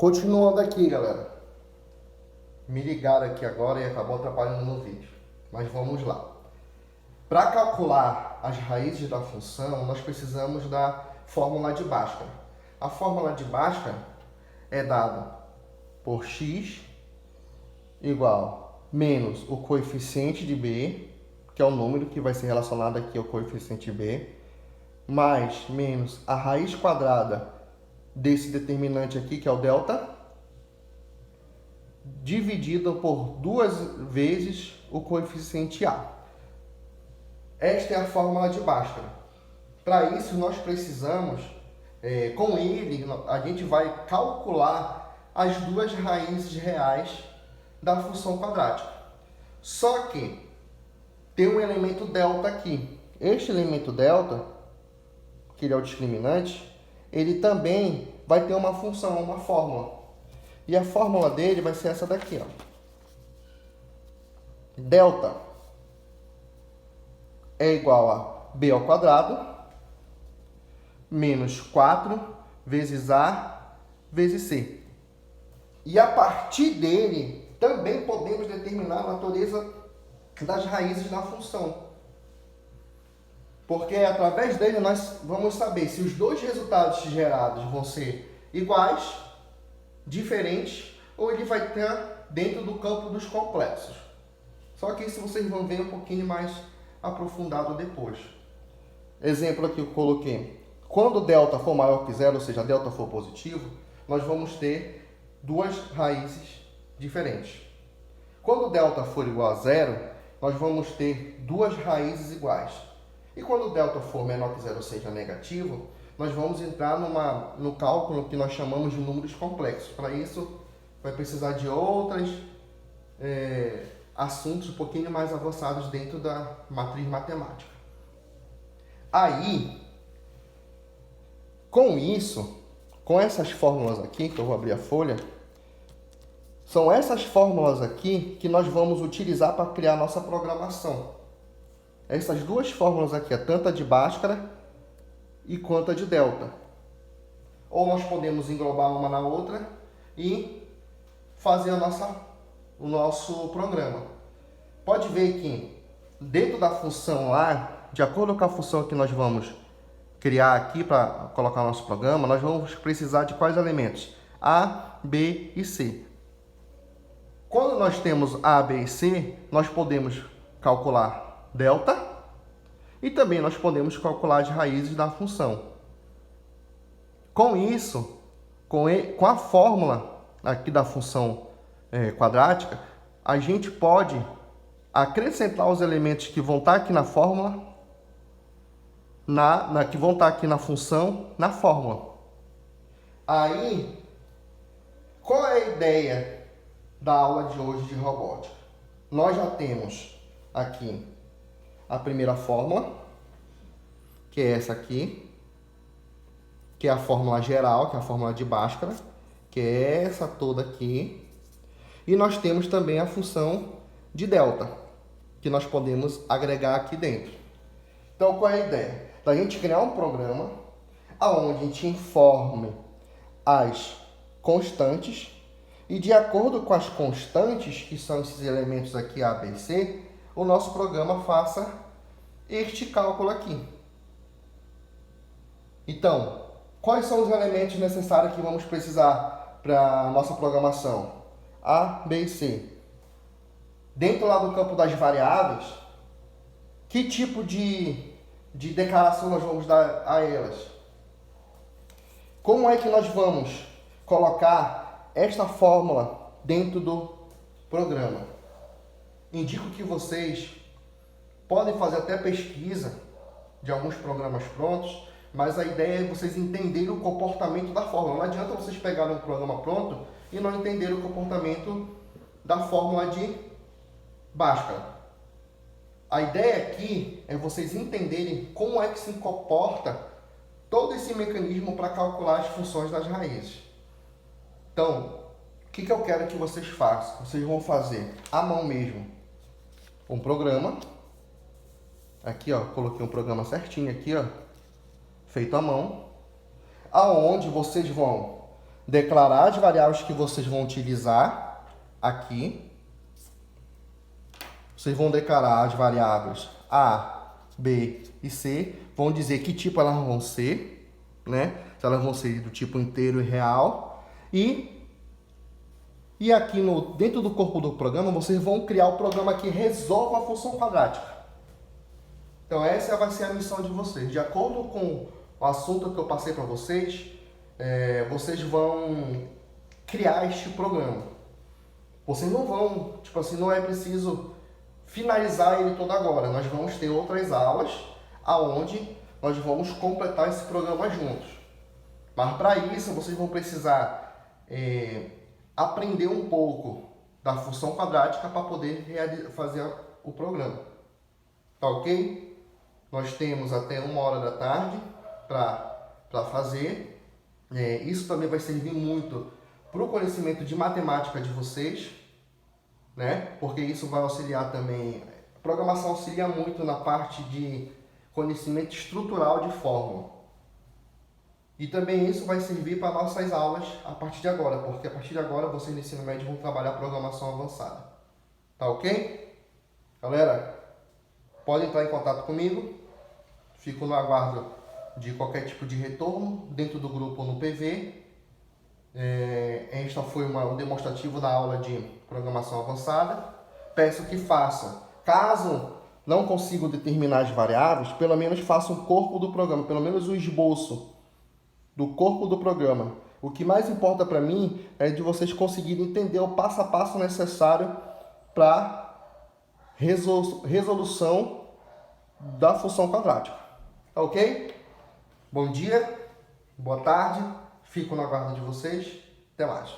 Continuando aqui, galera. Me ligaram aqui agora e acabou atrapalhando no vídeo. Mas vamos lá. Para calcular as raízes da função, nós precisamos da fórmula de Bhaskara. A fórmula de Bhaskara é dada por x igual menos o coeficiente de b, que é o número que vai ser relacionado aqui ao coeficiente b, mais menos a raiz quadrada desse determinante aqui, que é o delta, dividido por 2 vezes o coeficiente a. Esta é a fórmula de Bhaskara. Para isso, nós precisamos, com ele, a gente vai calcular as duas raízes reais da função quadrática. Só que tem um elemento delta aqui. Este elemento delta, que ele é o discriminante, ele também vai ter uma função, uma fórmula. E a fórmula dele vai ser essa daqui, ó. Delta é igual a b ao quadrado menos 4 vezes a vezes c. E a partir dele também podemos determinar a natureza das raízes da função. Porque através dele nós vamos saber se os dois resultados gerados vão ser iguais, diferentes, ou ele vai estar dentro do campo dos complexos. Só que isso vocês vão ver um pouquinho mais aprofundado depois. Exemplo aqui eu coloquei. Quando delta for maior que zero, ou seja, delta for positivo, nós vamos ter duas raízes diferentes. Quando delta for igual a zero, nós vamos ter duas raízes iguais. E quando delta for menor que zero, ou seja, negativo, nós vamos entrar no cálculo que nós chamamos de números complexos. Para isso, vai precisar de outros assuntos um pouquinho mais avançados dentro da matriz matemática. Aí, com isso, com essas fórmulas aqui, que eu vou abrir a folha, são essas fórmulas aqui que nós vamos utilizar para criar a nossa programação. Essas duas fórmulas aqui, tanto a de Bhaskara e quanto a de delta. Ou nós podemos englobar uma na outra e fazer o nosso programa. Pode ver que dentro da função lá, de acordo com a função que nós vamos criar aqui para colocar o nosso programa, nós vamos precisar de quais elementos? A, B e C. Quando nós temos A, B e C, nós podemos calcular delta e também nós podemos calcular as raízes da função. Com isso, com a fórmula aqui da função quadrática, a gente pode acrescentar os elementos que vão estar aqui na fórmula, que vão estar aqui na função, na fórmula. Aí, qual é a ideia da aula de hoje de robótica? Nós já temos aqui a primeira fórmula, que é essa aqui, que é a fórmula geral, que é a fórmula de Bhaskara, que é essa toda aqui. E nós temos também a função de delta, que nós podemos agregar aqui dentro. Então, qual é a ideia? Da gente criar um programa onde a gente informe as constantes e, de acordo com as constantes, que são esses elementos aqui A, B e C, o nosso programa faça este cálculo aqui. Então, quais são os elementos necessários que vamos precisar para a nossa programação? A, B e C. Dentro lá do campo das variáveis, que tipo de declaração nós vamos dar a elas? Como é que nós vamos colocar esta fórmula dentro do programa? Indico que vocês podem fazer até pesquisa de alguns programas prontos, mas a ideia é vocês entenderem o comportamento da fórmula. Não adianta vocês pegarem um programa pronto e não entenderem o comportamento da fórmula de Bhaskara. A ideia aqui é vocês entenderem como é que se comporta todo esse mecanismo para calcular as funções das raízes. Então, o que eu quero que vocês façam? Vocês vão fazer à mão mesmo um programa. Aqui, ó, coloquei um programa certinho aqui, ó, feito à mão, aonde vocês vão declarar as variáveis que vocês vão utilizar aqui. Vocês vão declarar as variáveis A, B e C, vão dizer que tipo elas vão ser, né? Se elas vão ser do tipo inteiro e real. E aqui dentro do corpo do programa, vocês vão criar o programa que resolva a função quadrática. Então essa vai ser a missão de vocês. De acordo com o assunto que eu passei para vocês, vocês vão criar este programa. Vocês não vão, tipo assim, não é preciso finalizar ele todo agora. Nós vamos ter outras aulas aonde nós vamos completar esse programa juntos. Mas para isso vocês vão precisar aprender um pouco da função quadrática para poder fazer o programa. Tá ok? Nós temos até 1h da tarde para fazer. Isso também vai servir muito para o conhecimento de matemática de vocês, né? Porque isso vai auxiliar também. A programação auxilia muito na parte de conhecimento estrutural de fórmula. E também isso vai servir para nossas aulas a partir de agora, porque a partir de agora vocês no ensino médio vão trabalhar programação avançada. Tá ok? Galera, pode entrar em contato comigo. Fico no aguardo de qualquer tipo de retorno dentro do grupo ou no PV. Esta foi um demonstrativo da aula de programação avançada. Peço que façam. Caso não consigam determinar as variáveis, pelo menos façam o corpo do programa, pelo menos o esboço do corpo do programa. O que mais importa para mim é de vocês conseguirem entender o passo a passo necessário para resolução da função quadrática. Tá ok? Bom dia, boa tarde, fico no aguardo de vocês. Até mais.